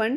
1